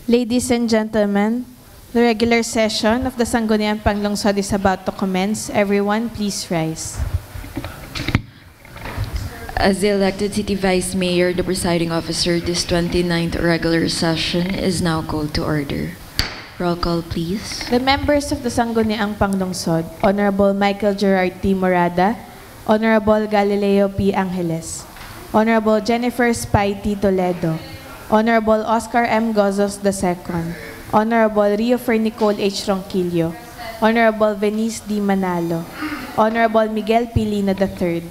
Ladies and gentlemen, the regular session of the Sangguniang Panglungsod is about to commence. Everyone, please rise. As the elected City Vice Mayor, the presiding officer, this 29th regular session is now called to order. Roll call, please. The members of the Sangguniang Panglungsod, Honorable Michael Gerard T. Morada, Honorable Galileo P. Angeles, Honorable Jennifer Spy T. Toledo, Honorable Oscar M. Gozos II, Honorable Rio Fernicol H. Ronquillo, Honorable Venice D. Manalo, Honorable Miguel P. Lina III,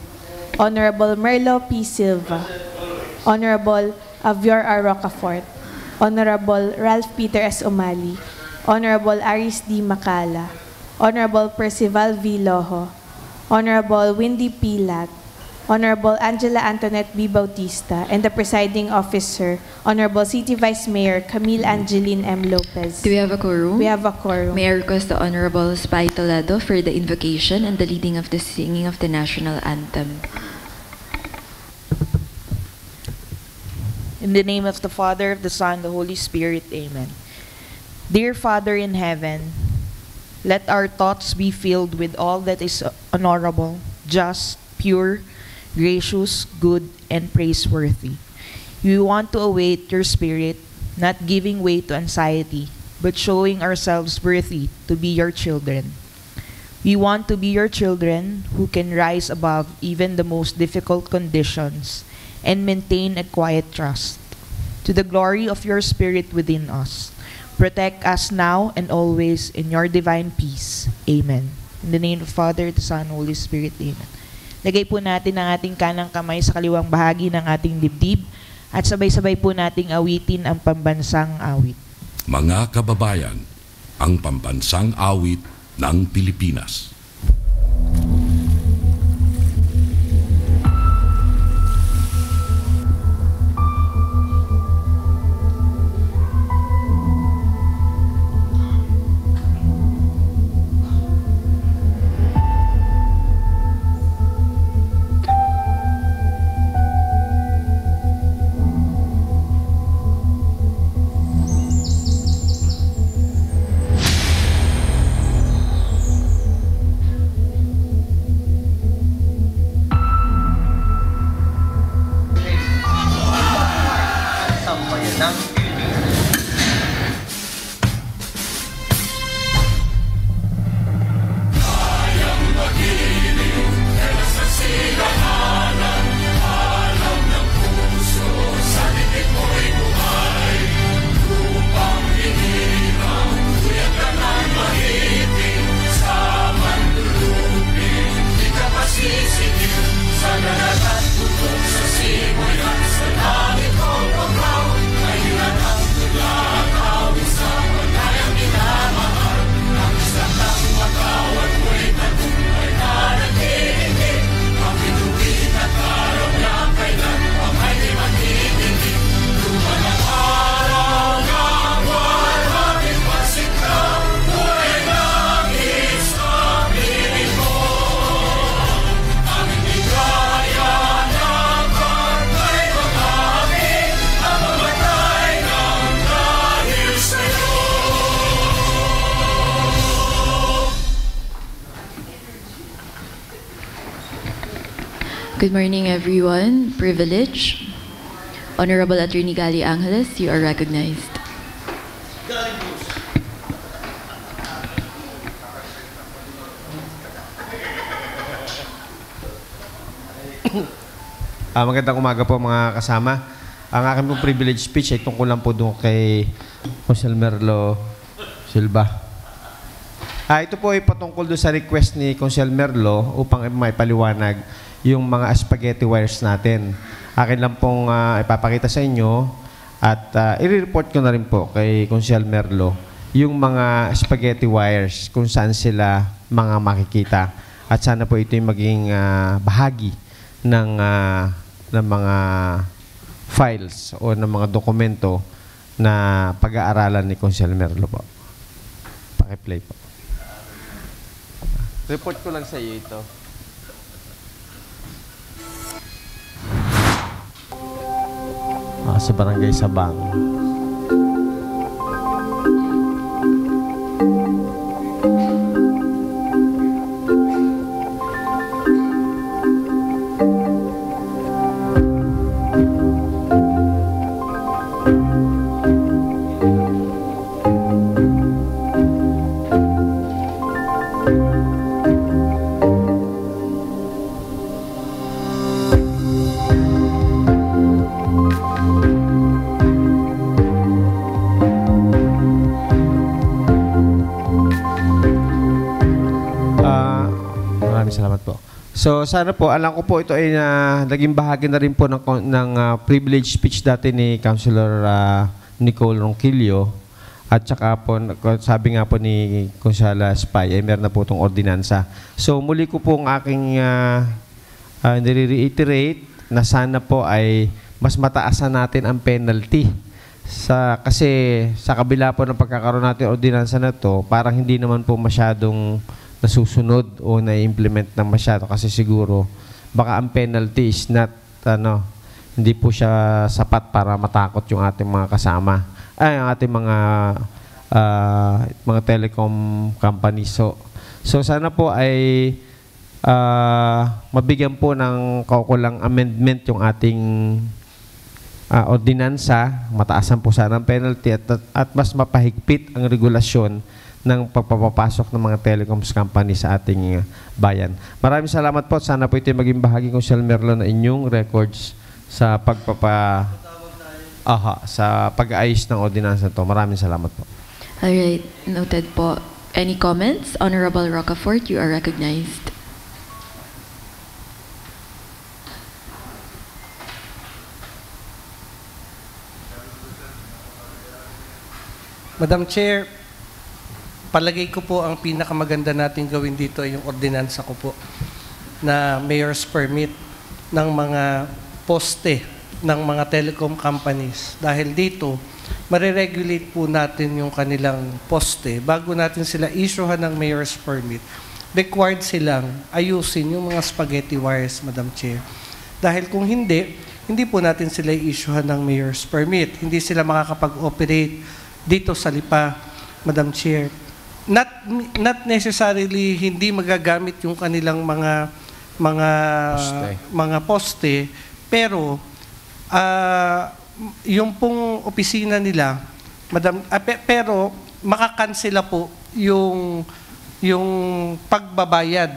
Honorable Merlo P. Silva, Honorable Avior R. Rocafort, Honorable Ralph Peter S. Umali, Honorable Aris D. Macala, Honorable Percival V. Lojo, Honorable Windy P. Lat, Honorable Angela Antoinette B. Bautista, and the presiding officer, Honorable City Vice Mayor Camille Angeline M. Lopez. Do we have a quorum? We have a quorum. May I request the Honorable Spy Toledo for the invocation and the leading of the singing of the national anthem. In the name of the Father, of the Son, the Holy Spirit, Amen. Dear Father in heaven, let our thoughts be filled with all that is honorable, just, pure, gracious, good, and praiseworthy. We want to await your Spirit, not giving way to anxiety, but showing ourselves worthy to be your children. We want to be your children who can rise above even the most difficult conditions and maintain a quiet trust. To the glory of your Spirit within us, protect us now and always in your divine peace. Amen. In the name of the Father, the Son, and Holy Spirit. Amen. Lagay po natin ang ating kanang kamay sa kaliwang bahagi ng ating dibdib at sabay-sabay po nating awitin ang pambansang awit. Mga kababayan, ang pambansang awit ng Pilipinas. Good morning, everyone. Privilege. Honorable Attorney Gali Angeles, you are recognized. Magandang umaga po mga kasama. Ang aking pong privilege speech ay tungkol lang po doon kay Jose Merlo Silva. Ito po ay patungkol doon sa request ni Consel Merlo upang may paliwanag yung mga spaghetti wires natin. Akin lang pong ipapakita sa inyo at i-report ko na rin po kay Consel Merlo yung mga spaghetti wires kung saan sila mga makikita. At sana po ito yung maging bahagi ng mga files o ng mga dokumento na pag-aaralan ni Consel Merlo po. Paki-play po. Report ko lang sa iyo ito. Sa Barangay Sabang. So sana po, alam ko po ito ay naging bahagi na rin po ng privilege speech dati ni Councilor Nicole Ronquillo. At saka po, sabi nga po ni Consala Spy, meron na po itong ordinansa. So muli ko po ang aking nire-reiterate na sana po ay mas mataasan natin ang penalty. Kasi sa kabila po ng pagkakaroon natin ordinansa na to, parang hindi naman po masyadong nasusunod o na-implement ng masyado kasi siguro baka ang penalty is not hindi po siya sapat para matakot yung ating mga kasama ang ating mga telecom companies. So sana po ay mabigyan po ng kaukulang amendment yung ating ordinansa, mataasan po sana ang penalty at mas mapahigpit ang regulasyon ng pagpapapasok ng mga telecoms company sa ating bayan. Maraming salamat po. Sana po ito maging bahagi kong Sel Merlo na inyong records sa sa pag-aayos ng ordinansa to. Maraming salamat po. Alright, noted po. Any comments? Honorable Rocafort, you are recognized. Madam Chair, palagay ko po ang pinakamaganda natin gawin dito ay yung ordinansa ko po na mayor's permit ng mga poste ng mga telecom companies. Dahil dito, mariregulate po natin yung kanilang poste. Bago natin sila issuehan ng mayor's permit, required silang ayusin yung mga spaghetti wires, Madam Chair. Dahil kung hindi po natin sila i-issuehan ng mayor's permit. Hindi sila makakapag-operate dito sa Lipa, Madam Chair. Not necessarily hindi magagamit yung kanilang mga poste, pero yung pong opisina nila, pero makakansela po yung pagbabayad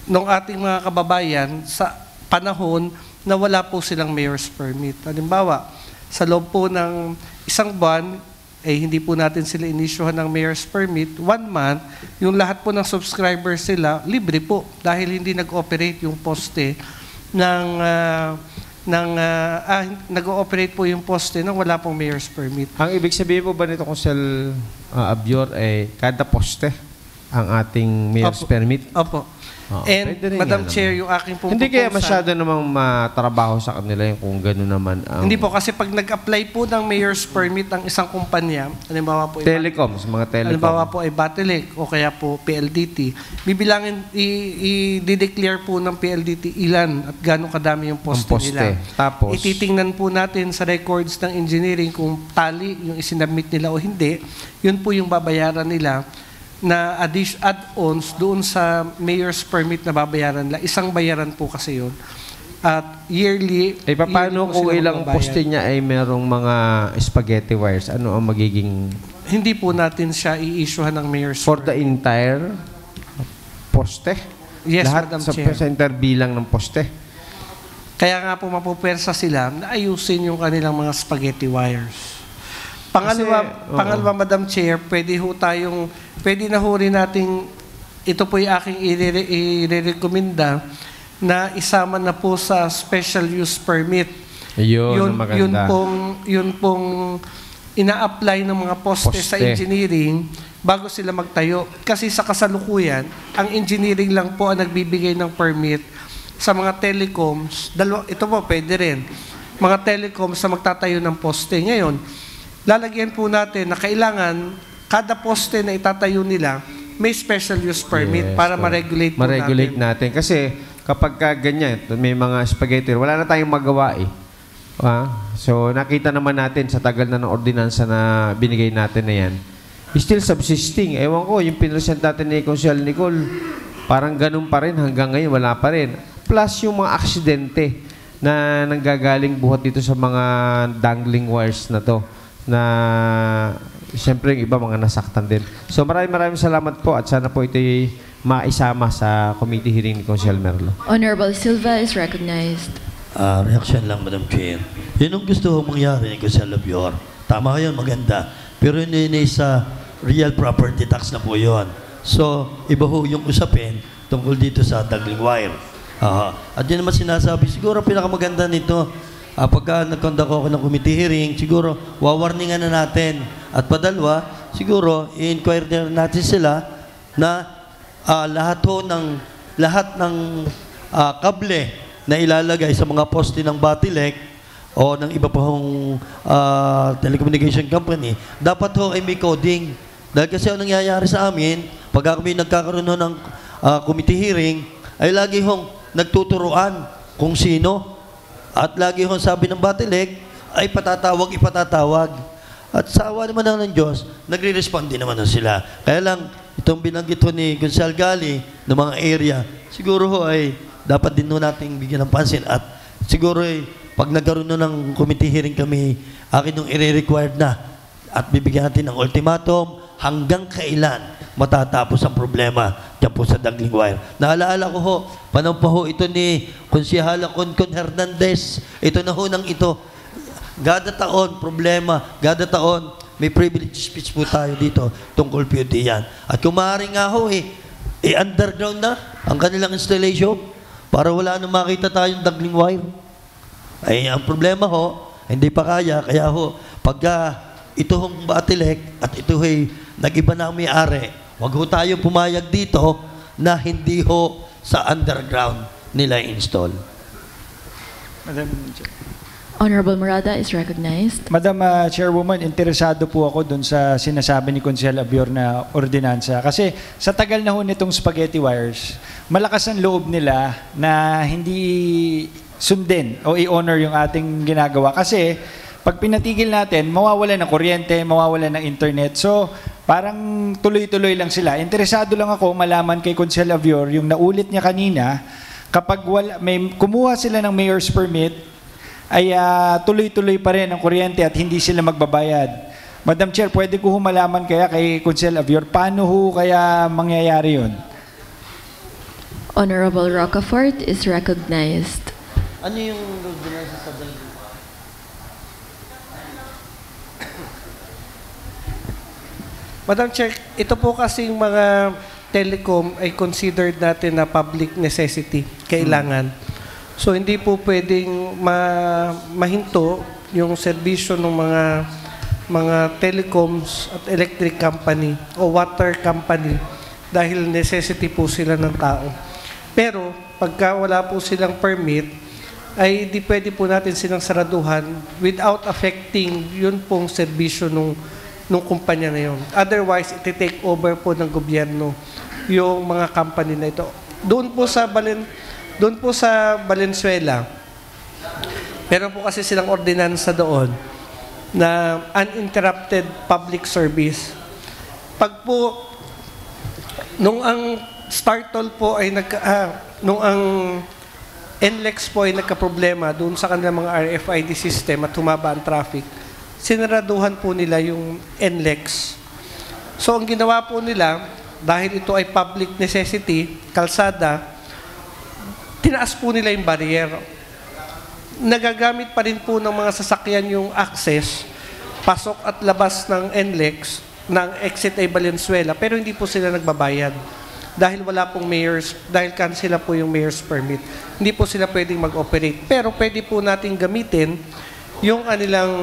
ng ating mga kababayan sa panahon na wala po silang mayor's permit. Halimbawa, sa loob po ng isang buwan, hindi po natin sila inisyuhan ng mayor's permit, 1 month, yung lahat po ng subscribers sila, libre po dahil hindi nag-operate yung poste nag-ooperate po yung poste nang wala pong mayor's permit. Ang ibig sabihin po ba nito kung Sel Abior ay kada poste ang ating mayor's permit? Opo. And Madam Chair, yung aking pong hindi kaya masyado namang matrabaho sa kanila yung kung gano'n naman ang... Hindi po, kasi pag nag-apply po ng mayor's permit ang isang kumpanya, halimbawa po telecoms, mga telecom. Halimbawa po ay Battelec o kaya po PLDT, bibilangin, i-declare po ng PLDT ilan at gano'ng kadami yung poste nila. Tapos, ititingnan po natin sa records ng engineering kung tali yung isinabmit nila o hindi, yun po yung babayaran nila na add-ons doon sa mayor's permit na babayaran nila. Isang bayaran po kasi yun. At yearly... paano kung ilang poste niya ay merong mga spaghetti wires? Ano ang magiging... Hindi po natin siya i-issuehan ng mayor's for the entire poste? Yes, lahat Madam Chair. Sa interbilang ng poste? Kaya nga po mapupwersa sila na ayusin yung kanilang mga spaghetti wires. Pangalawa, Madam Chair, pwede na ho rin nating, ito po yung aking i-recommenda na isama na po sa special use permit. Yun maganda. Yun pong ina-apply ng mga poste sa engineering bago sila magtayo. Kasi sa kasalukuyan, ang engineering lang po ang nagbibigay ng permit sa mga telecoms. Ito po, pwede rin. Mga telecoms na magtatayo ng poste. Ngayon, lalagyan po natin na kailangan kada poste na itatayo nila may special use permit para ma-regulate natin. Kasi kapag ganyan, may mga spaghetti, wala na tayong magawa eh. So nakita naman natin sa tagal na ng ordinansa na binigay natin na yan, still subsisting. Ewan ko, yung pinresent natin ni Consel Nicole, parang ganun pa rin hanggang ngayon, wala pa rin. Plus yung mga aksidente na nanggagaling buhat dito sa mga dangling wires na to, na siyempre yung iba mga nasaktan din. So maraming salamat po at sana po ito'y maisama sa committee hearing ni Consel Merlo. Honorable Silva is recognized. Reaction lang, Madam Chair. Yun ang gusto kong mangyari ni Consel Abior. Tama yun, maganda. Pero yun sa real property tax na po yun. So, iba ho yung usapin tungkol dito sa dangling wire. At yun naman sinasabi, siguro pinakamaganda nito, pagka nag-conduct ako ng committee hearing, siguro wawarningan na natin. At padalwa, siguro i-inquire na natin sila na lahat ng kable na ilalagay sa mga poste ng Batilec o ng iba pang telecommunication company, dapat ho ay may coding. Dahil kasi ang nangyayari sa amin, pag kami nagkakaroon ng committee hearing, ay lagi hong nagtuturuan kung sino. At lagi hong sabi ng Batilec, ay ipatatawag. At sa awa naman ng Diyos, nagre-respond din naman sila. Kaya lang, itong binanggit ho ni Consel Gali ng mga area, siguro ho ay dapat din ho nating bigyan ng pansin. At siguro ay pag nagkaroon ng committee hearing kami, akin nung i-required na at bibigyan natin ng ultimatum hanggang kailan matatapos ang problema dyan po sa Dangling Wire. Naalaala ko ho, panahon pa ho ito ni Konsihala Concon Hernandez. Ito na ho nang ito. Gada taon, problema. Gada taon, may privilege speech po tayo dito tungkol po yan. At kung maaari nga ho, underground na ang kanilang installation para wala nang makita tayong Dangling Wire. Ay, ang problema ho, hindi pa kaya. Kaya ho, pagka ito hong Batilec at ito ay nag-iba na ang may-ari, wag ho tayo pumayag dito na hindi ho sa underground nila install. Madam Honorable Morada is recognized. Madam Chairwoman, interesado po ako dun sa sinasabi ni Consel Abior na ordinansa. Kasi sa tagal na ho nitong spaghetti wires, malakas ang loob nila na hindi sundin o i-honor yung ating ginagawa. Kasi pag pinatigil natin, mawawala ng kuryente, mawawala ng internet. So, parang tuloy-tuloy lang sila. Interesado lang ako malaman kay Consel Abior, yung naulit niya kanina, kapag may kumuha sila ng mayor's permit, ay tuloy-tuloy pa rin ang kuryente at hindi sila magbabayad. Madam Chair, pwede ko malaman kaya kay Consel Abior, paano ho kaya mangyayari yun? Honorable Rocafort is recognized. Ano yung ordinansa sa Dangling? Madam Chair, ito po kasing mga telecom ay considered natin na public necessity, kailangan. So hindi po pwedeng mahinto yung serbisyo ng mga telecoms at electric company o water company dahil necessity po sila ng tao. Pero pagka wala po silang permit, ay di pwede po natin silang saraduhan without affecting yun pong serbisyo nung kumpanya na yun. Otherwise, iti-take over po ng gobyerno yung mga company na ito. Doon po sa Valenzuela, meron po kasi silang ordinansa doon na uninterrupted public service. Pag po, nung ang Startol po ay nung ang NLEX po ay nagka-problema doon sa kanilang mga RFID system at humaba ang traffic, sinaraduhan po nila yung NLEX. So, ang ginawa po nila, dahil ito ay public necessity, kalsada, tinaas po nila yung barrier. Nagagamit pa rin po ng mga sasakyan yung access, pasok at labas ng NLEX, ng exit ay Valenzuela, pero hindi po sila nagbabayad. Dahil wala pong dahil cancel po yung mayor's permit. Hindi po sila pwedeng mag-operate. Pero pwede po natin gamitin yung kanilang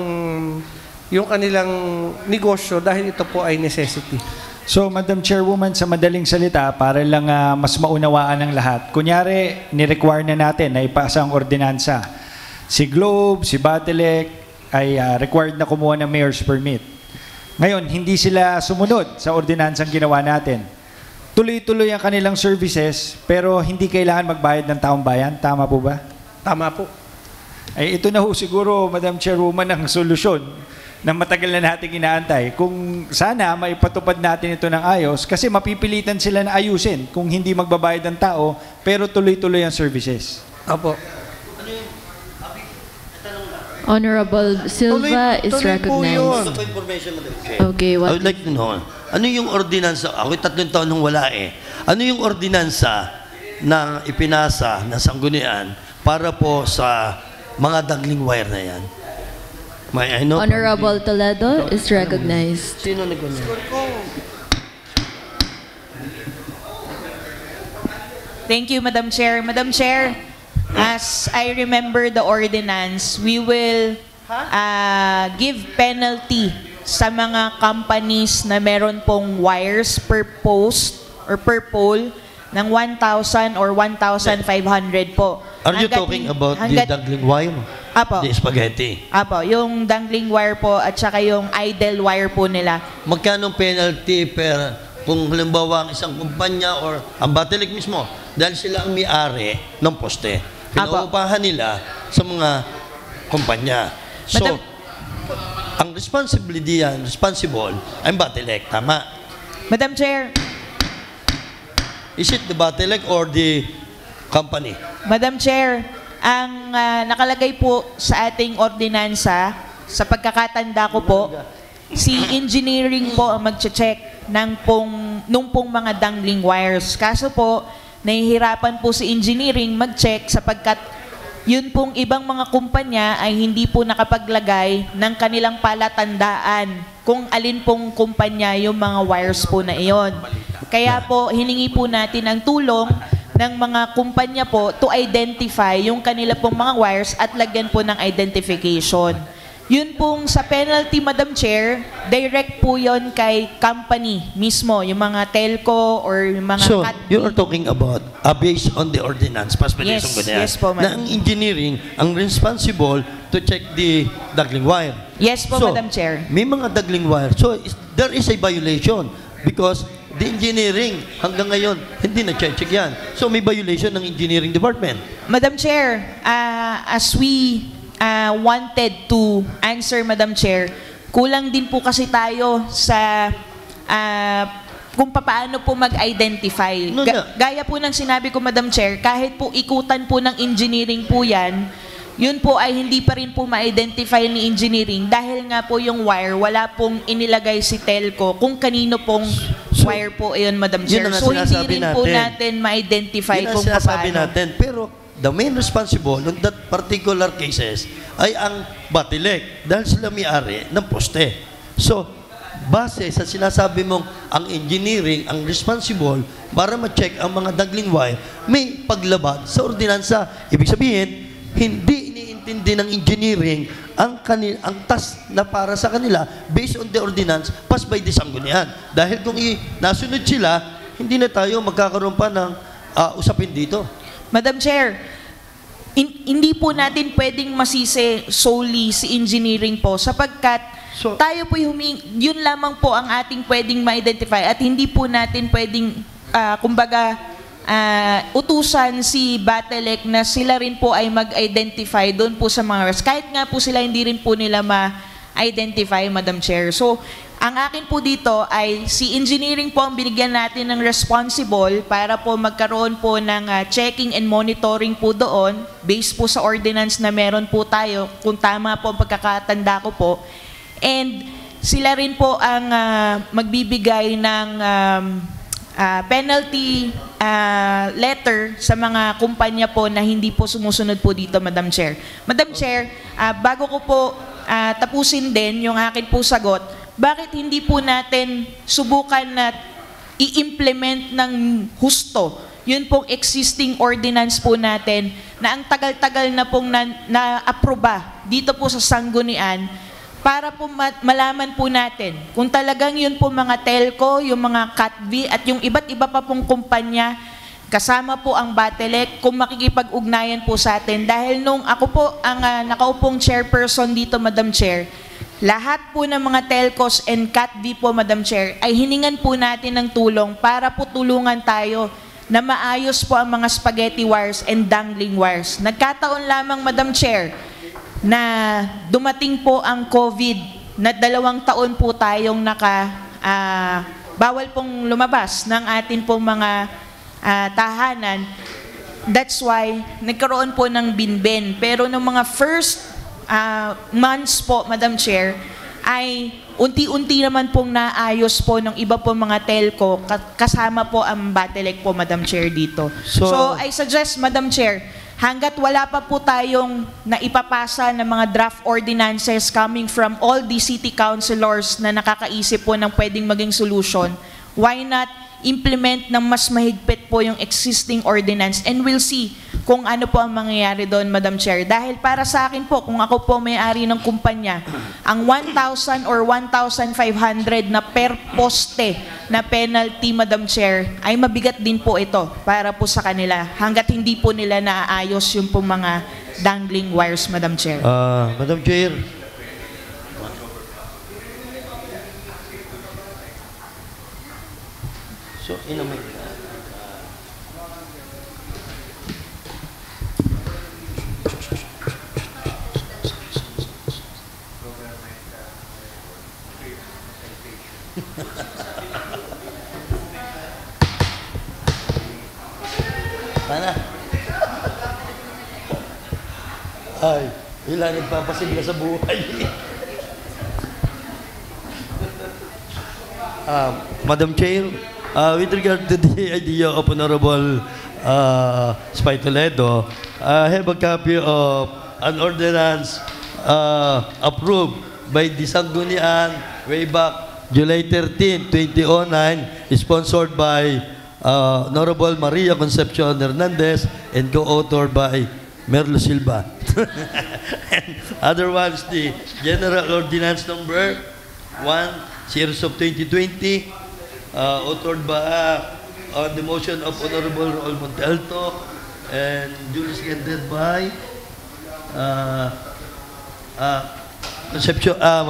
negosyo dahil ito po ay necessity. So, Madam Chairwoman, sa madaling salita, para lang mas maunawaan ng lahat, kunyari, ni-require na natin na ipasa ang ordinansa. Si Globe, si Batilec ay required na kumuha ng mayor's permit. Ngayon, hindi sila sumunod sa ordinansang ginawa natin. Tuloy-tuloy ang kanilang services, pero hindi kailangan magbayad ng taong bayan. Tama po ba? Tama po. Ay, ito na ho siguro, Madam Chairwoman, ang solusyon na matagal na natin inaantay. Kung sana maipatupad natin ito ng ayos, kasi mapipilitan sila na ayusin kung hindi magbabayad ng tao, pero tuloy-tuloy ang services. Opo. Honorable Silva is recognized. Okay, I would like to know, ano yung ordinansa? Ako'y 3 taon nung wala eh. Ano yung ordinansa na ipinasa na sanggunian para po sa mga Dangling Wire na yan? May I know? Honorable Toledo is recognized. Sino nag-ganyan? Thank you, Madam Chair. Madam Chair, as I remember the ordinance, we will give penalty sa mga companies na meron pong wires per post or per pole ng 1,000 or 1,500 po. Are you talking about the dangling wire? Apo. The spaghetti? Apo, yung dangling wire po at saka yung idle wire po nila. Magkano penalty per kung halimbawa ang isang kumpanya or ang Batelec mismo dahil sila ang may-ari ng poste. Pinaupahan nila sa mga kumpanya. So, ang responsible ay Batelec, tama? Madam Chair. Is it the Batelec or the company? Madam Chair, ang nakalagay po sa ating ordinansa, sa pagkakatanda ko po, si engineering po ang mag-check nung pong mga dangling wires. Kaso po, nahihirapan po si engineering mag-check sapagkat yun pong ibang mga kumpanya ay hindi po nakapaglagay ng kanilang palatandaan kung alin pong kumpanya yung mga wires po na iyon. Kaya po, hiningi po natin ang tulong ng mga kumpanya po to identify yung kanila pong mga wires at lagyan po ng identification. Yun pong sa penalty, Madam Chair, direct po yun kay company mismo, yung mga telco or yung mga So, CATV. you are talking about based on the ordinance, Yes po, na Madam. ang engineering ang responsible to check the dangling wire. Yes po, So, Madam Chair. may mga dangling wire. So, there is a violation because the engineering hanggang ngayon hindi na-check yan. So, may violation ng engineering department. Madam Chair, as we wanted to answer, Madam Chair, kulang din po kasi tayo sa kung paano po mag-identify. Gaya po ng sinabi ko, Madam Chair, kahit po ikutan po ng engineering po yan, yun po ay hindi pa rin po ma-identify ni engineering dahil nga po yung wire, wala pong inilagay si telco kung kanino pong wire po yun, Madam Chair. Yun ang So, hindi sinasabi rin po natin. natin ma-identify Yun ang kung sinasabi paano. natin. Pero, the main responsible on that particular cases ay ang Batelec dahil sila may-ari ng poste. So, base sa sinasabi mong ang engineering, ang responsible para ma-check ang mga dangling wire, may paglabag sa ordinansa. Ibig sabihin, hindi iniintindi ng engineering ang task na para sa kanila based on the ordinance passed by the Sanggunian. Dahil kung nasunod sila, hindi na tayo magkakaroon pa ng usapin dito. Madam Chair, hindi po natin pwedeng masisi solely si engineering po sapagkat tayo po yun lamang po ang ating pwedeng ma-identify at hindi po natin pwedeng, utusan si Batelec na sila rin po ay mag-identify doon po sa mga wires. Kahit nga po sila hindi rin po nila ma-identify, Madam Chair. So, ang akin po dito ay si engineering po ang binigyan natin ng responsible para po magkaroon po ng checking and monitoring po doon based po sa ordinance na meron po tayo kung tama po ang pagkakatanda ko po. And sila rin po ang magbibigay ng penalty letter sa mga kumpanya po na hindi po sumusunod po dito, Madam Chair. Madam Chair, bago ko po tapusin din yung akin po sagot, bakit hindi po natin subukan na i-implement ng husto yun pong existing ordinance po natin na ang tagal-tagal na pong na-aproba dito po sa Sanggunian para po malaman po natin kung talagang yun po mga telco, yung mga CATV at yung iba't iba pa pong kumpanya kasama po ang Batelec kung makikipag-ugnayan po sa atin. Dahil nung ako po ang nakaupong chairperson dito, Madam Chair, lahat po ng mga telcos and CATV po, Madam Chair, ay hiningan po natin ng tulong para po tulungan tayo na maayos po ang mga spaghetti wires and dangling wires. Nagkataon lamang, Madam Chair, na dumating po ang COVID na 2 taon po tayong bawal pong lumabas ng atin pong mga tahanan. That's why nagkaroon po ng binben. Pero nung mga first months po, Madam Chair, ay unti-unti naman pong naayos po ng iba po mga telco kasama po ang Batelec po, Madam Chair, dito. So I suggest, Madam Chair, hanggat wala pa po tayong naipapasa ng mga draft ordinances coming from all the city councilors na nakakaisip po ng pwedeng maging solution, why not implement ng mas mahigpit po yung existing ordinance, and we'll see kung ano po ang mangyayari doon, Madam Chair. Dahil para sa akin po, kung ako po may-ari ng kumpanya, ang 1,000 or 1,500 na per poste na penalty, Madam Chair, ay mabigat din po ito para po sa kanila hanggat hindi po nila naaayos yung po mga dangling wires, Madam Chair. Madam Chair. So, Pana? Ay, ilan nagpapasigla sa buhay. Madam Chair, with regard to the idea of Honorable Spy Toledo, I have a copy of an ordinance approved by the Sangguniang way back July 13, 2009, sponsored by Honorable Maria Concepcion Hernandez and co-authored by Merlo Silva. And other ones, the General Ordinance Number 1, Series of 2020, authored by on the motion of Honorable Raul Montalto and duly seconded by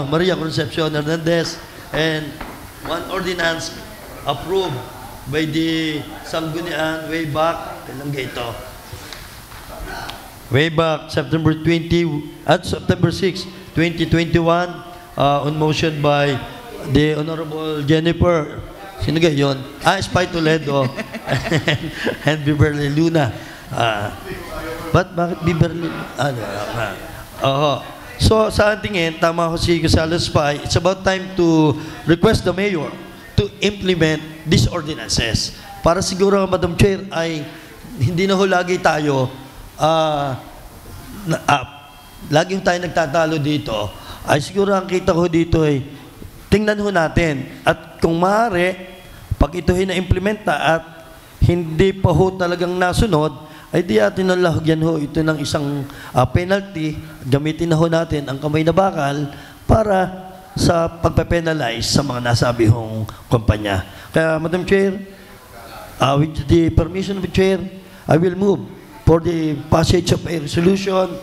Maria Concepcion Hernandez, and one ordinance approved by the Sangguniang way back, way back September 20 at September 6, 2021, on motion by the Honorable Jennifer, sino gayon? Spy Toledo and Beverly Luna. Bakit Beverly? So sa tingin, tama ko si Gonzalo Spy, it's about time to request the mayor to implement these ordinances. Para siguro, Madam Chair, ay hindi na ho lagi tayo lagi tayo nagtatalo dito, ay siguro ang kita ko dito ay tingnan ho natin at kung maaari, pag ito na-implementa at hindi pa ho talagang nasunod, ay di atin nalahagyan ho ito ng isang penalty, gamitin na ho natin ang kamay na bakal para sa pagpe-penalize sa mga nasabi hong kumpanya. Kaya, Madam Chair, with the permission of the Chair, I will move for the passage of a resolution.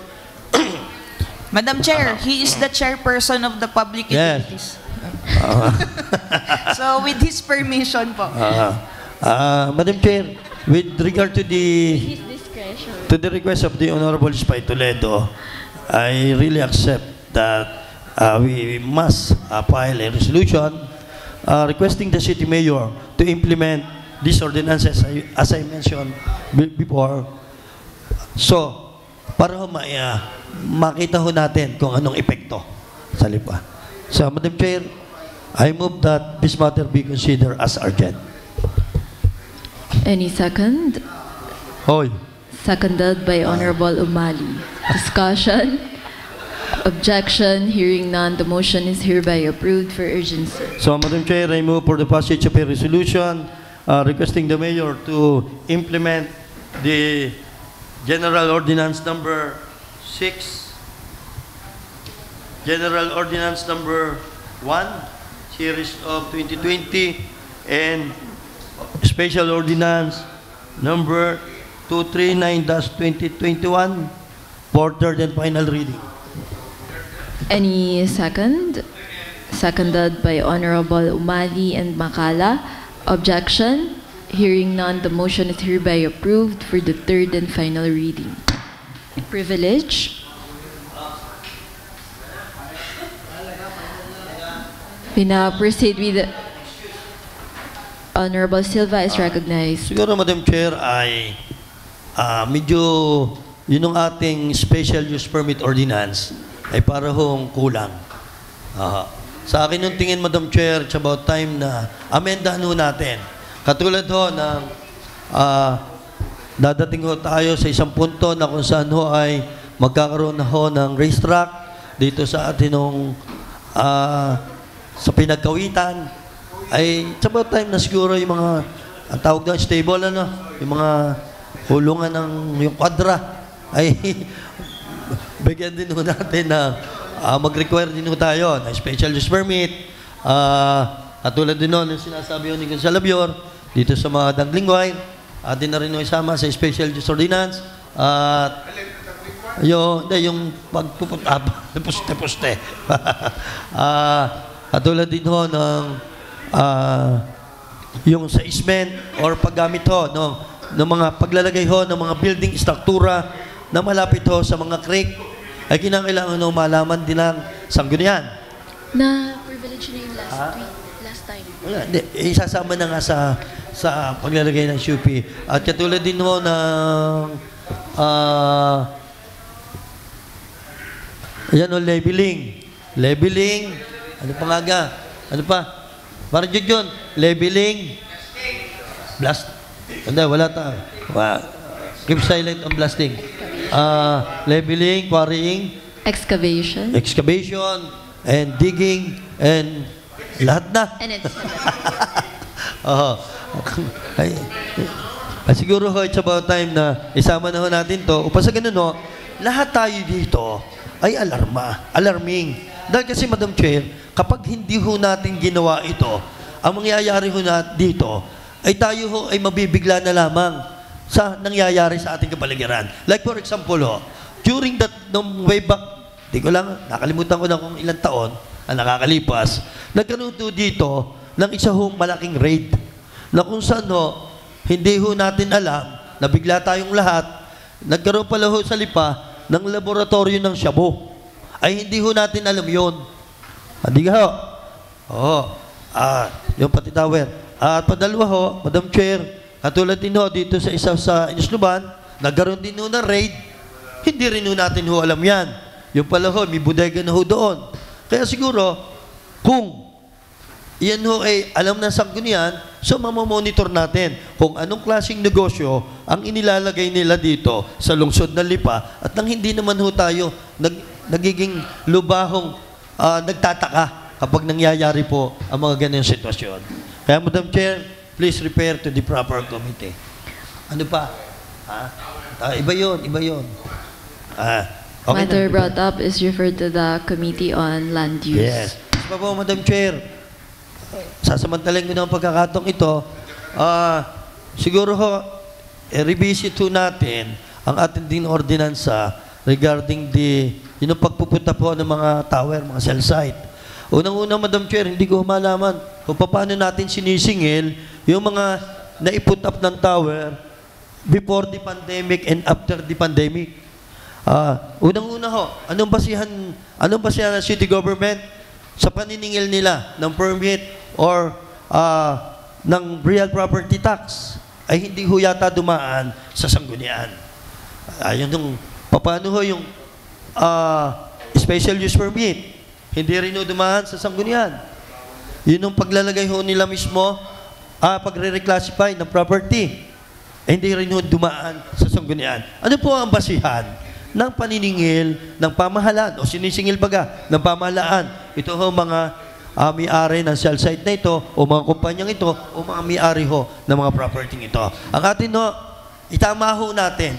Madam Chair, he is the chairperson of the Public Utilities. So, with his permission po. Madam Chair, with regard to the request of the Honorable Spy Toledo, I really accept that we must file a resolution requesting the city mayor to implement these ordinances as I mentioned before. So, para makita ho natin kung anong epekto sa lipa. So, Madam Chair, I move that this matter be considered as urgent. Any second? Hoy. Seconded by Honorable Umali. Discussion? Objection? Hearing none, the motion is hereby approved for urgency. So, Madam Chair, I move for the passage of a resolution requesting the mayor to implement the General Ordinance Number 6, General Ordinance Number 1, Series of 2020, and Special Ordinance Number 239-2021 for third and final reading. Any second? Seconded by Honorable Umali and Makala. Objection? Hearing none, the motion is hereby approved for the third and final reading. Privilege? We now proceed with Honorable Silva is recognized. Siguro, Madam Chair, ay medyo yun ang ating special use permit ordinance ay para hong kulang. Sa akin yung tingin, Madam Chair, it's about time na amendahan ho natin. Katulad ho ng dadating ho tayo sa isang punto na kung saan ho ay magkakaroon na ho ng racetrack dito sa atinong sa pinagkawitan. ay it's about time na siguro yung mga, ang tawag na stable, ano, yung mga hulungan ng, yung kwadra, ay bigyan din ho natin na mag-require din ho tayo na special use permit. At tulad din nun, yung sinasabi ho ni Consel Abior, dito sa mga dangling wire, atin na rin ho isama sa special use ordinance. At yung pagpupunta, poste-poste. At tulad din ho ng yung sa easement or paggamit ho ng mga paglalagay ho ng mga building struktura na malapit ho sa mga creek ay kinakailangan ho malaman din ng sanggunian. Na privilege na yung last time. Wala, hindi. Isasama na nga sa paglalagay ng SUP. At katulad din ho ng ayan o, labeling. Labeling. Ano pa nga? Ano pa? Parang yun. Labeling. Blast. Hindi, wala ta. Keep silent on blasting. Labeling, quarrying. Excavation. Excavation, and digging, and lahat na. And it's Siguro ho, it's about time na isama na ho natin to. Upang sa ganun ho, lahat tayo dito ay alarming. Dahil kasi, Madam Chair, kapag hindi ho natin ginawa ito, ang mangyayari ho dito, ay tayo ho ay mabibigla na lamang sa nangyayari sa ating kapaligiran. Like for example ho, during that, nung way back, di ko lang, nakalimutan ko na kung ilang taon ang nakakalipas, nagkaroon ho dito ng isa hong malaking raid na kung saan ho, hindi ho natin alam na bigla tayong lahat, nagkaroon pala ho sa Lipa ng laboratorio ng Shabu. Ay hindi ho natin alam yun. Hindi ka ho? Oo. Yung pati tower. At padalwa ho, Madam Chair, katulad din ho dito sa isa sa Inusluban, nagkaroon din ho ng raid. Hindi rin ho natin ho alam yan. Yung pala ho, may bodega na ho doon. Kaya siguro, kung yan ho ay alam ng sanggunian, so mamamonitor natin kung anong klaseng negosyo ang inilalagay nila dito sa lungsod ng Lipa at nang hindi naman ho tayo nagiging lubahong nagtataka kapag nangyayari po ang mga ganyang sitwasyon. Kaya, Madam Chair, please refer to the proper committee. Ano pa? Iba yun. Okay Matter na. brought up is referred to the Committee on Land Use. Yes. Pa po, Madam Chair, sasamantalin ko ng pagkakataong ito, siguro ho, revisit ho natin ang ating din ordinansa regarding yung pagpupunta po ng mga tower, mga cell site. Unang-una, Madam Chair, hindi ko malaman kung paano natin sinisingil yung mga naiput up ng tower before the pandemic and after the pandemic. Unang-una ho, anong basihan ng city government sa paniningil nila ng permit or ng real property tax ay hindi ho yata dumaan sa sanggunian. Ayun yung, paano ho yung special use permit, hindi rin ho dumaan sa sanggunian. Yun yung paglalagay ho nila mismo, pagre-reclassify ng property, hindi rin ho dumaan sa sanggunian. Ano po ang basihan ng paniningil ng pamahalaan o sinisingil baga ng pamahalaan? Ito ho mga may-ari ng cell site na ito o mga kumpanyang ito o mga may-ari ho ng mga property ito. Ang atin ho, itama ho natin.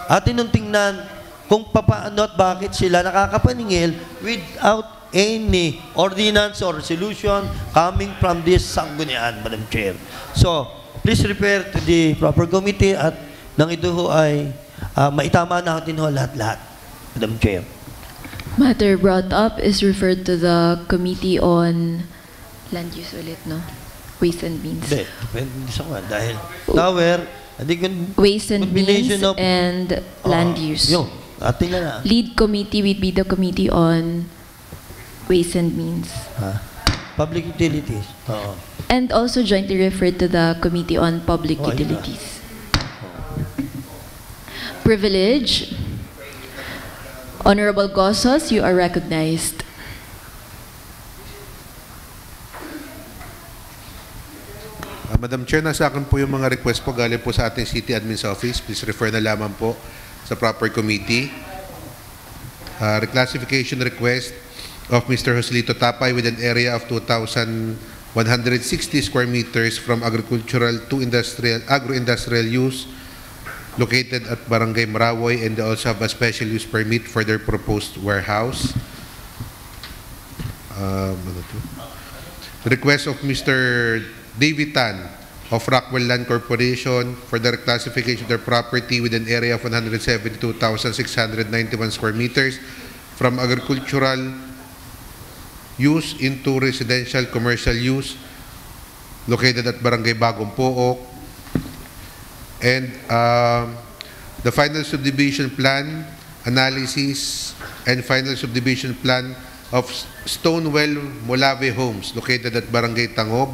Atin nung tingnan kung paano at bakit sila nakakapaningil without any ordinance or resolution coming from this sanggunian, Madam Chair. So, please refer to the proper committee at nang ito ho ay maitama natin ho lahat-lahat, Madam Chair. Matter brought up is referred to the Committee on Land Use ulit, no? Ways and Means. Hindi, depende sa mga dahil tower, Ways and Means and Land Use. Yun, atin na. Lead committee would be the Committee on Ways and Means. Public Utilities. And also jointly referred to the Committee on Public Utilities. Privilege. Honorable Gozos, you are recognized. Madam Chair, nasa akin po yung mga request po galing po sa ating City Admin's Office. Please refer na lamang po sa proper committee. Reclassification request of Mr. Joselito Tapay with an area of 2,000 160 square meters from agricultural to agro-industrial use located at Barangay Marawoy, and they also have a special use permit for their proposed warehouse. Request of Mr. David Tan of Rockwell Land Corporation for the reclassification of their property with an area of 172,691 square meters from agricultural use into residential commercial use located at Barangay Bagong Pook. And the final subdivision plan analysis and final subdivision plan of Stonewell Molave Homes located at Barangay Tangob.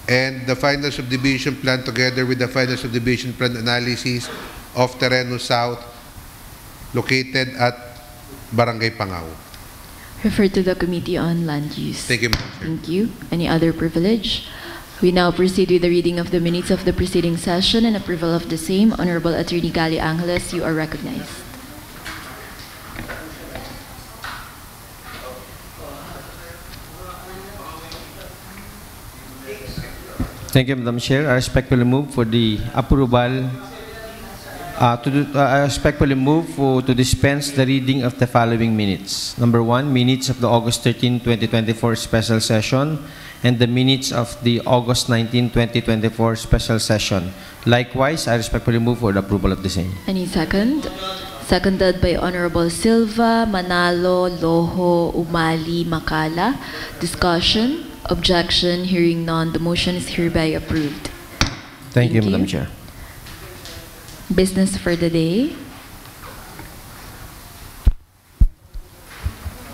And the final subdivision plan together with the final subdivision plan analysis of Terreno South located at Barangay Pangao. Refer to the Committee on Land Use. Thank you, Madam Chair. Thank you. Any other privilege? We now proceed with the reading of the minutes of the preceding session and approval of the same. Honorable Attorney Gali Angeles, you are recognized. Thank you, Madam Chair. I respectfully move for the approval I respectfully move to dispense the reading of the following minutes. Number 1, minutes of the August 13, 2024 special session and the minutes of the August 19, 2024 special session. Likewise, I respectfully move for the approval of the same. Any second? Seconded by Honorable Silva, Manalo, Loho, Umali, Makala. Discussion? Objection? Hearing none, the motion is hereby approved. Thank you, Madam Chair. Business for the day.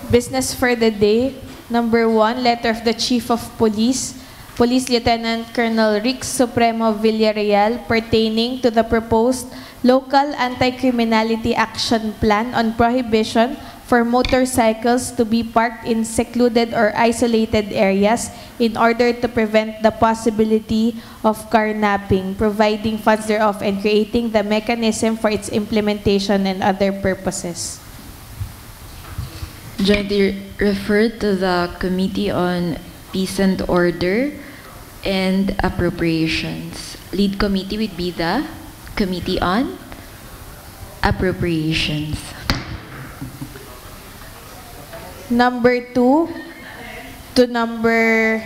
Business for the day. Number 1, letter of the Chief of Police, Police Lieutenant Colonel Rick Supremo Villarreal, pertaining to the proposed Local Anti-Criminality Action Plan on prohibition for motorcycles to be parked in secluded or isolated areas in order to prevent the possibility of carnapping, providing funds thereof, and creating the mechanism for its implementation and other purposes. Jointly referred to the Committee on Peace and Order and Appropriations. Lead committee would be the Committee on Appropriations. Number 2 to number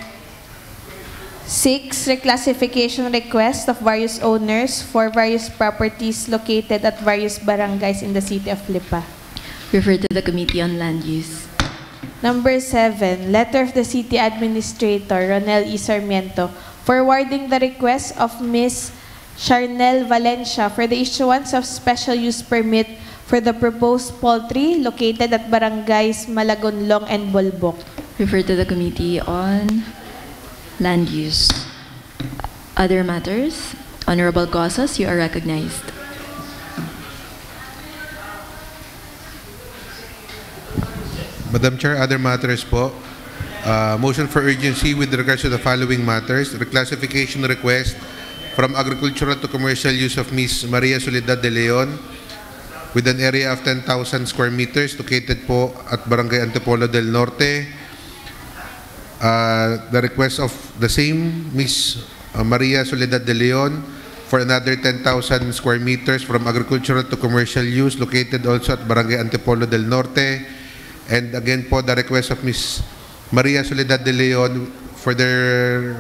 6, reclassification request of various owners for various properties located at various barangays in the city of Lipa. Refer to the Committee on Land Use. Number 7, letter of the City Administrator, Ronel E. Sarmiento, forwarding the request of Ms. Charnel Valencia for the issuance of special use permit for the proposed poultry located at barangays Malagonlong and Bolbok. Refer to the Committee on Land Use. Other matters? Honorable Gosas, you are recognized. Madam Chair, other matters po. Motion for urgency with regards to the following matters. Reclassification request from agricultural to commercial use of Ms. Maria Soledad de Leon with an area of 10,000 square meters located po at Barangay Antipolo del Norte. The request of the same Ms. Maria Soledad de Leon for another 10,000 square meters from agricultural to commercial use located also at Barangay Antipolo del Norte. And again po, the request of Ms. Maria Soledad de Leon for their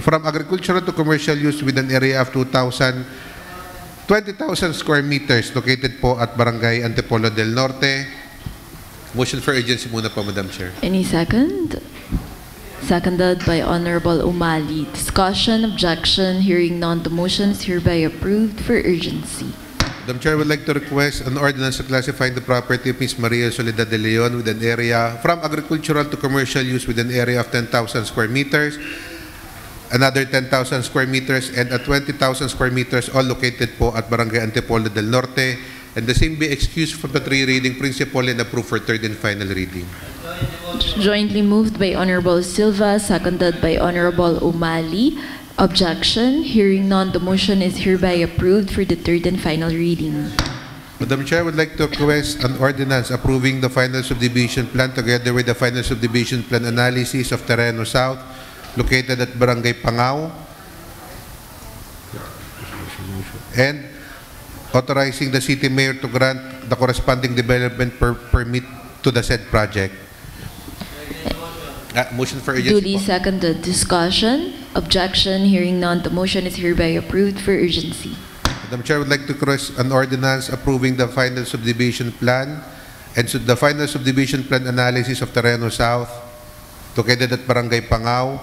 from agricultural to commercial use with an area of 20,000 square meters located po at Barangay Antipolo del Norte. Motion for urgency muna po, Madam Chair. Any second? Seconded by Honorable Umali. Discussion, objection, hearing none, the motion is hereby approved for urgency. Madam Chair, I would like to request an ordinance classifying the property of Ms. Maria Soledad de Leon with an area from agricultural to commercial use with an area of 10,000 square meters, another 10,000 square meters, and at 20,000 square meters, all located po at Barangay Antipolo del Norte, and the same be excused from the three reading principle and approved for third and final reading. Jointly moved by Honorable Silva, seconded by Honorable Umali. Objection? Hearing none, the motion is hereby approved for the third and final reading. Madam Chair, I would like to request an ordinance approving the final subdivision plan together with the final subdivision plan analysis of Terreno South located at Barangay Pangao and authorizing the city mayor to grant the corresponding development permit to the said project. Motion for urgency. Duly seconded. Discussion? Objection? Hearing none, the motion is hereby approved for urgency. Madam Chair, I would like to request an ordinance approving the final subdivision plan and the final subdivision plan analysis of Terreno South located at Barangay Pangao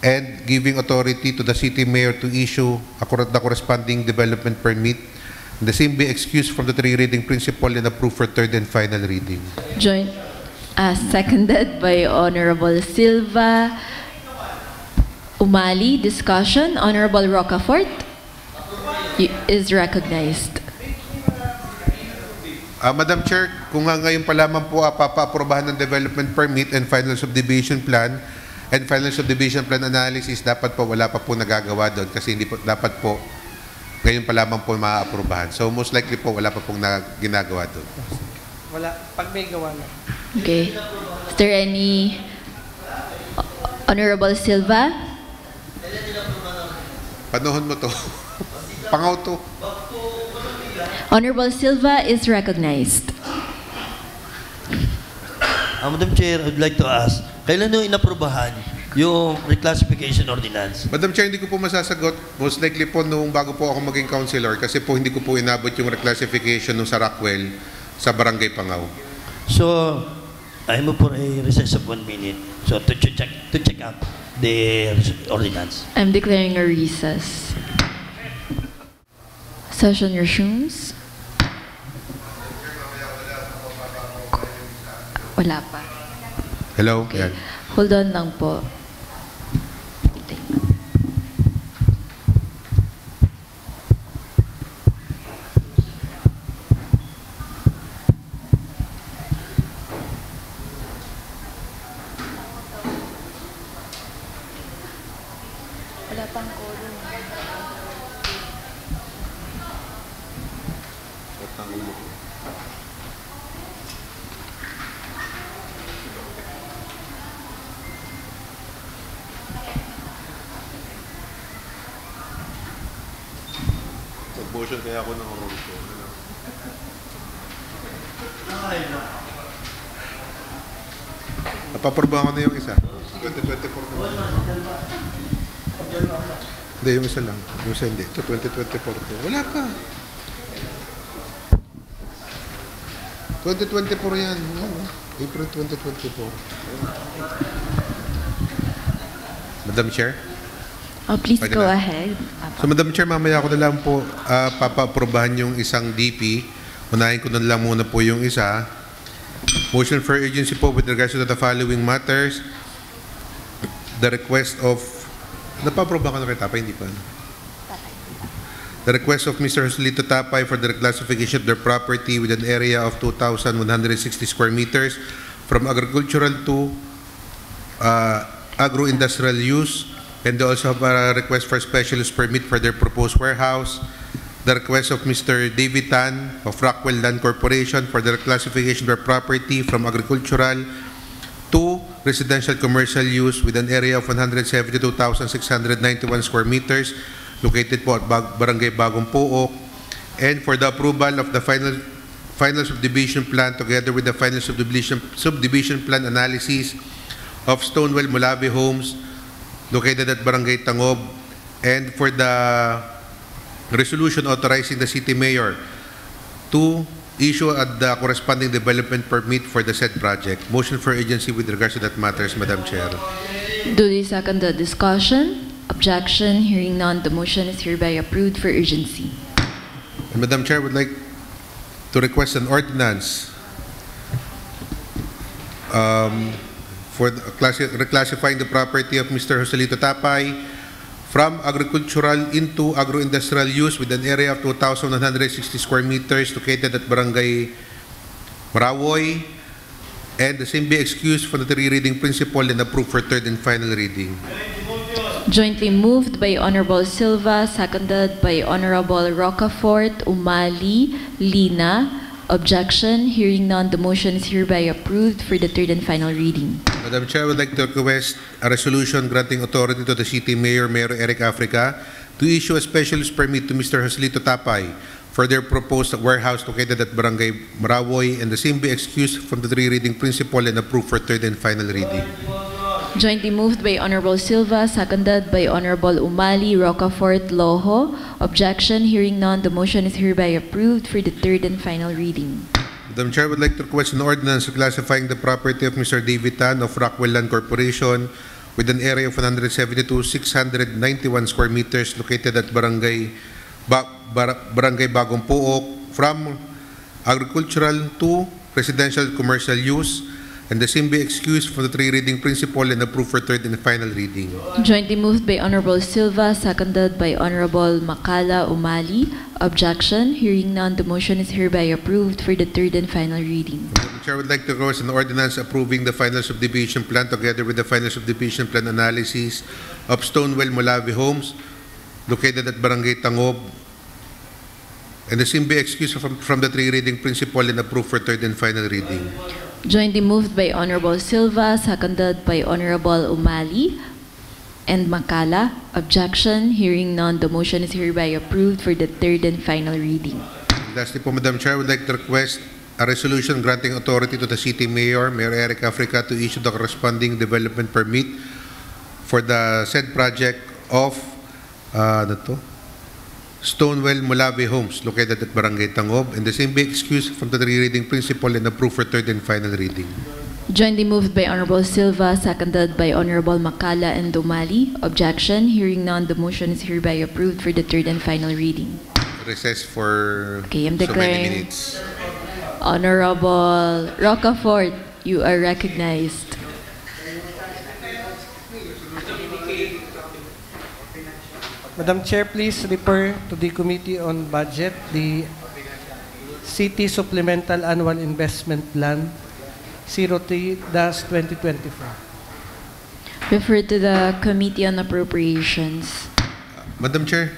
and giving authority to the city mayor to issue the corresponding development permit. And the same be excused from the three reading principle and approved for third and final reading. Seconded by Honorable Silva. Umali. Discussion? Honorable Rocafort is recognized. Madam Chair, kung nga ngayon pa lamang po papa-aprobahan ng development permit and final subdivision plan and final subdivision plan analysis, dapat po wala pa po nagagawa doon kasi hindi po dapat po ngayon pa lamang po ma-aprobahan. So most likely po wala pa pong ginagawa doon. Wala. Pag may gawa na. Okay. Is there any Honorable Silva? Panahon mo to. Pangaw to. Honorable Silva is recognized. Madam Chair, I'd like to ask, kailan nyo inaprubahan yung reclassification ordinance? Madam Chair, hindi ko po masasagot. Most likely po nung bago po ako maging councilor kasi po hindi ko po inabot yung reclassification nung sa Rockwell sa Barangay Pangao. So, I move for a recess of 1 minute. So, to check out the ordinance. I'm declaring a recess. Session resumes. Wala pa. Hello? Okay. Yan. Hold on lang po. Wala pang quorum. Motion kaya ako ng oral ko. Napaprobahan ko na yung isa. 2024 na. Hindi, yung isa lang. Yung isa hindi. Ito, 2024 to. Wala pa. 2024 yan. April 2024. Madam Chair? Please Pwede go na. ahead. So, Madam Chair, mamaya ko na lang po papa-aprobahan yung isang DP. Unahin ko na lang muna po yung isa. Motion for urgency po with regards to the following matters. The request of... Napa-aprobahan ko na kay Tapay, hindi pa. The request of Mr. Joselito Tapay for the reclassification of their property with an area of 2,160 square meters from agricultural to agro-industrial use. And they also have a request for special use permit for their proposed warehouse. The request of Mr. David Tan of Rockwell Land Corporation for the reclassification of their property from agricultural to residential commercial use with an area of 172,691 square meters located po at Barangay Bagong Puok. And for the approval of the final subdivision plan together with the final subdivision plan analysis of Stonewell Mulabi Homes located at Barangay Tangob, and for the resolution authorizing the city mayor to issue the corresponding development permit for the said project. Motion for urgency with regards to that matters, Madam Chair. Duly seconded. Discussion? Objection? Hearing none, the motion is hereby approved for urgency. And Madam Chair, would like to request an ordinance for reclassifying the property of Mr. Joselito Tapay from agricultural into agro-industrial use with an area of 2,160 square meters located at Barangay Marawoy, and the same be excused from the three reading principle and approved for third and final reading. Jointly moved by Honorable Silva, seconded by Honorable Rocafort, Umali, Lina. Objection. Hearing none, the motion is hereby approved for the third and final reading. Madam Chair, I would like to request a resolution granting authority to the City Mayor, Mayor Eric Africa, to issue a special use permit to Mr. Joselito Tapay for their proposed warehouse located at Barangay Marawoy, and the same be excused from the three reading principle and approved for third and final reading. Jointly moved by Honorable Silva, seconded by Honorable Umali, Rocafort, Loho. Objection. Hearing none, the motion is hereby approved for the third and final reading. Madam Chair, I would like to request an ordinance classifying the property of Mr. David Tan of Rockwell Land Corporation with an area of 172,691 square meters located at Barangay Bagong Puok from agricultural to residential commercial use, and the same be excused from the three reading principle and approved for third and final reading. Jointly moved by Honorable Silva, seconded by Honorable Makala, Umali. Objection. Hearing none, the motion is hereby approved for the third and final reading. Madam Chair, I would like to request an ordinance approving the final subdivision plan together with the final subdivision plan analysis of Stonewell Molavi Homes located at Barangay Tangob, and the same be excused from the three reading principle and approved for third and final reading. Jointly moved by Honorable Silva, seconded by Honorable Umali and Makala. Objection. Hearing none, the motion is hereby approved for the third and final reading. Lastly po, Madam Chair, I would like to request a resolution granting authority to the City Mayor, Mayor Eric Africa, to issue the corresponding development permit for the said project of Stonewell Molavi Homes located at Barangay Tangob, and the same be excused from the three reading principle and approved for third and final reading. Jointly moved by Honorable Silva, seconded by Honorable Makala and Umali. Objection. Hearing none, the motion is hereby approved for the third and final reading. Recess for Okay, I'm so many declaring minutes. Honorable Rocafort, you are recognized. Madam Chair, please refer to the Committee on Budget, the City Supplemental Annual Investment Plan, 03-2024. Refer to the Committee on Appropriations. Madam Chair,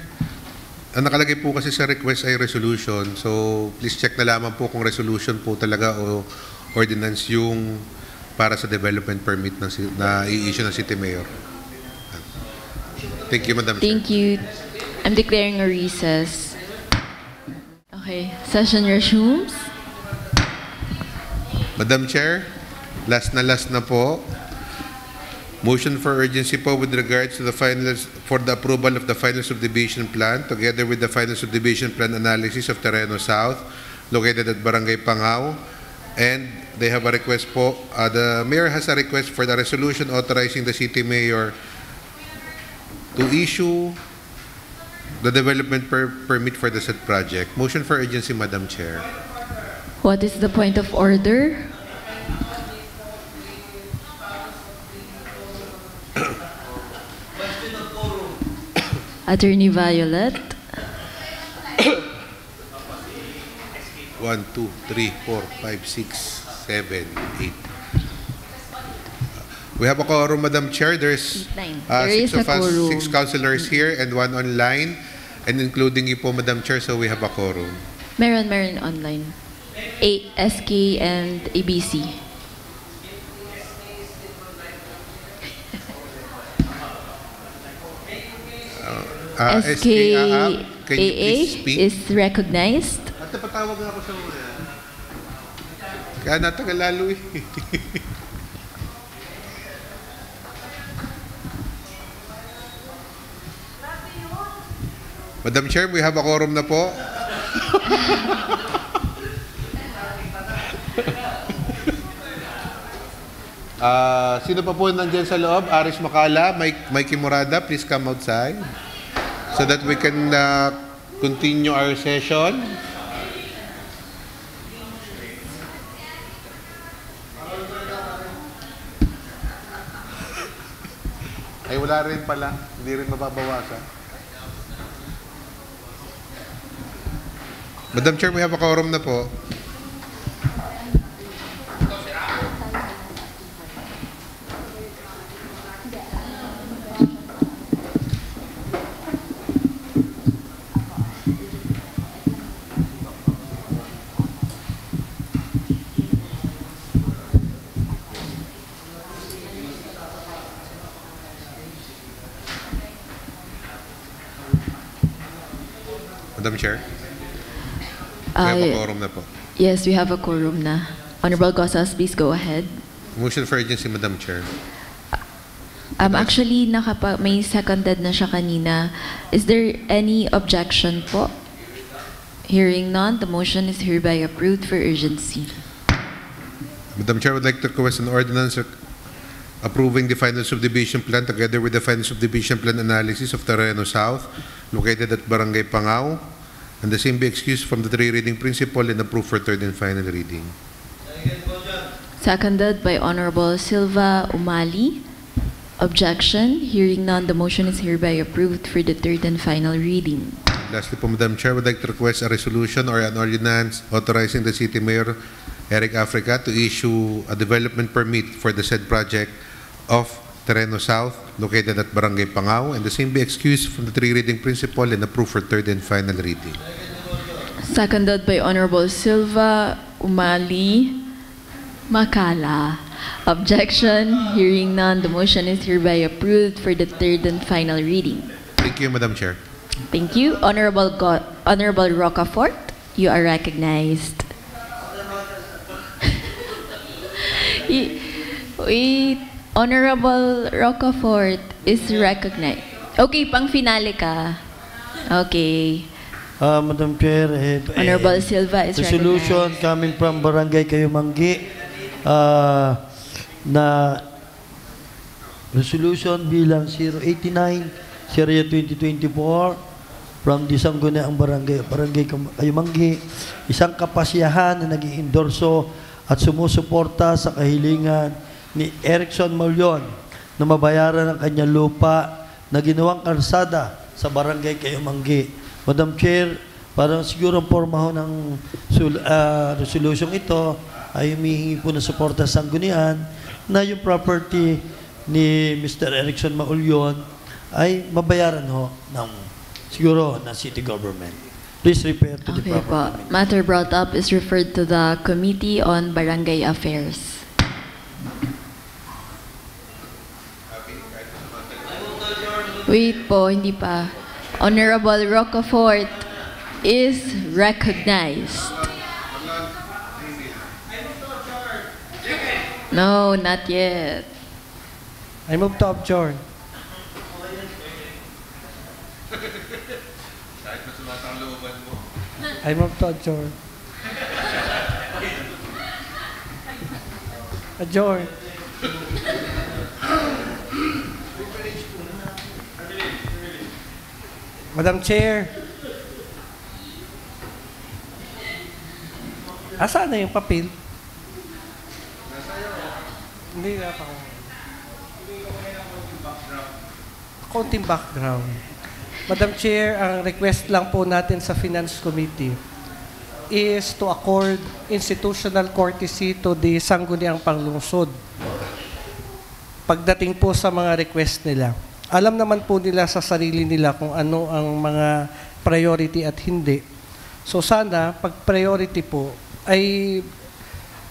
ang nakalagay po kasi sa request ay resolution. So, please check na lamang po kung resolution po talaga o ordinance yung para sa development permit na i-issue ng City Mayor. Thank you, Madam Chair. Thank you. I'm declaring a recess. Okay, session resumes. Madam Chair, last na po. Motion for urgency po with regards to the for the approval of the final subdivision plan together with the final subdivision plan analysis of Terreno South located at Barangay Pangaw. And they have a request po. The Mayor has a request for the resolution authorizing the City Mayor to issue the development permit for the said project. Motion for urgency, Madam Chair. What is the point of order? Attorney Violet. 1, 2, 3, 4, 5, 6, 7, 8. We have a quorum, Madam Chair. There's There is six a of us, quorum. 6 councilors here and 1 online, and including you po, Madam Chair, so we have a quorum. Meron online. SK and ABC. SKAA, can you please speak? is recognized. At napatawag nga ako sa mga. Kaya natagal lalo eh. Madam Chair, we have a quorum na po. Sino pa po nandiyan sa loob? Aris Makala, Mikey Morada, please come outside so that we can continue our session. Ay, wala rin pala. Hindi rin mababawasan. Madam Chair, we have a quorum na po. Madam Chair, we Uh, have a quorum na po. Yes, we have a quorum na. Honorable Gosas, please go ahead. Motion for urgency, Madam Chair. Actually, may seconded na siya kanina. Is there any objection po? Hearing none, the motion is hereby approved for urgency. Madam Chair, I would like to request an ordinance approving the final subdivision plan together with the final subdivision plan analysis of Terreno South, located at Barangay Pangao, and the same be excused from the three reading principle and approved for third and final reading. Seconded by Honorable Silva Umali. Objection. Hearing none, the motion is hereby approved for the third and final reading. Lastly po, Madam Chair, I would like to request a resolution or an ordinance authorizing the City Mayor, Eric Africa, to issue a development permit for the said project of Terreno South, located at Barangay Pangao, and the same be excused from the three reading principle and approved for third and final reading. Seconded by Honorable Silva Umali Makala. Objection. Hearing none, the motion is hereby approved for the third and final reading. Thank you, Madam Chair. Thank you. Honorable Rocafort, you are recognized. Wait, Honorable Rocafort is recognized. Okay, pang finale ka. Okay. Madam Chair, Honorable Silva is resolution recognized. coming from Barangay Kayumanggi na resolution bilang 089 Seria 2024 from the Sangguniang Barangay Kayumanggi, isang kapasyahan na nag-iendorso at sumusuporta sa kahilingan ni Erickson Maulion na mabayaran ang kanyang lupa na ginawang kalsada sa Barangay Kayumanggi. Madam Chair, parang siguro ang porma ho ng resolution ito ay humihingi po ng suporta sa Sanggunian na yung property ni Mr. Erickson Maulion ay mabayaran ho ng siguro ng city government. Please refer to the proper committee. Matter brought up is referred to the Committee on Barangay Affairs. Wait po, hindi pa. Honorable Rocafort is recognized. No, not yet. I move to adjourn. I move to adjourn. Adjourn. Madam Chair. Asa na yung papel? Hindi nga pa. Konting background. Madam Chair, ang request lang po natin sa Finance Committee is to accord institutional courtesy to the Sangguniang Panglungsod. Pagdating po sa mga request nila, alam naman po nila sa sarili nila kung ano ang mga priority at hindi. So sana, pag priority po, ay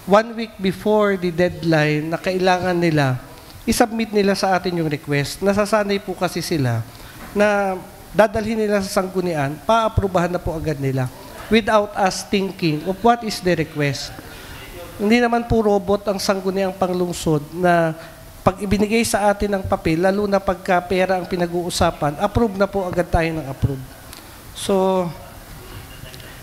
1 week before the deadline na kailangan nila, isubmit nila sa atin yung request. Nasasanay po kasi sila na dadalhin nila sa sanggunian, paaprubahan na po agad nila without us thinking of what is the request. Hindi naman po robot ang sangguniang panglungsod na pag ibinigay sa atin ng papel, lalo na pagka pera ang pinag-uusapan, approve na po agad tayo ng approve. So,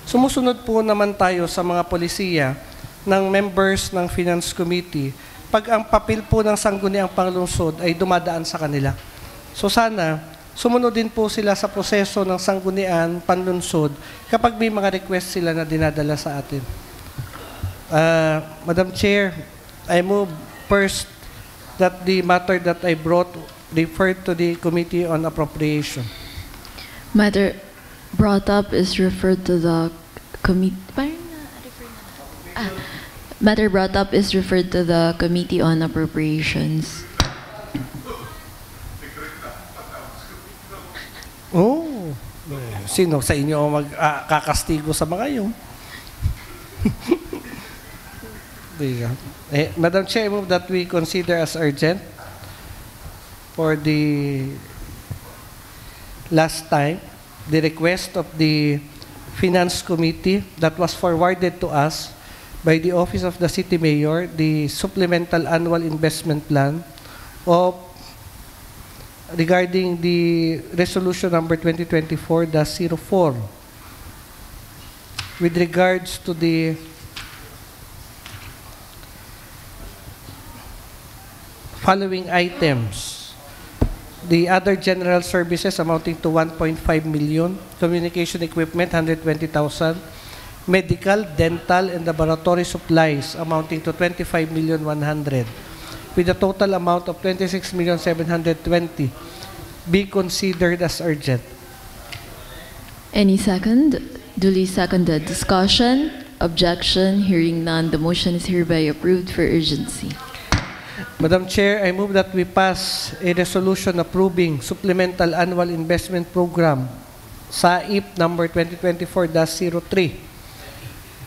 sumusunod po naman tayo sa mga polisiya ng members ng Finance Committee pag ang papel po ng sangguniang panglungsod ay dumadaan sa kanila. So sana, sumunod din po sila sa proseso ng sanggunian, panlunsod, kapag may mga request sila na dinadala sa atin. Madam Chair, I move first that the matter that I brought referred to the Committee on Appropriation. Matter brought up is referred to the committee. Matter brought up is referred to the Committee on Appropriations. Oh, sino sa inyo ang magkakastigo sa mga yun? Madam Chair, I move that we consider as urgent for the last time the request of the Finance Committee that was forwarded to us by the Office of the City Mayor, the Supplemental Annual Investment Plan of regarding the resolution number 2024-04 with regards to the following items. The other general services amounting to 1.5 million, communication equipment 120,000, medical, dental, and laboratory supplies amounting to 25,100,000, with a total amount of 26,720,000 be considered as urgent. Any second? Duly seconded. Discussion? Objection? Hearing none, the motion is hereby approved for urgency. Madam Chair, I move that we pass a resolution approving Supplemental Annual Investment Program, SAIP number 2024-03,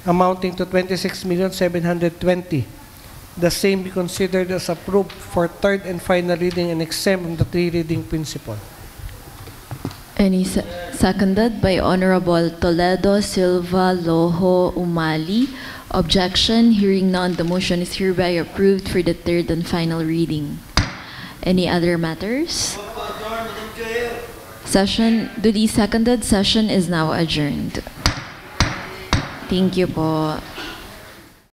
amounting to 26,720,000. The same be considered as approved for third and final reading and exempt from the three-reading principle. Any seconded by Honorable Toledo, Silva, Loho, Umali. Objection? Hearing none, the motion is hereby approved for the third and final reading. Any other matters? Session, duly seconded, session is now adjourned. Thank you po.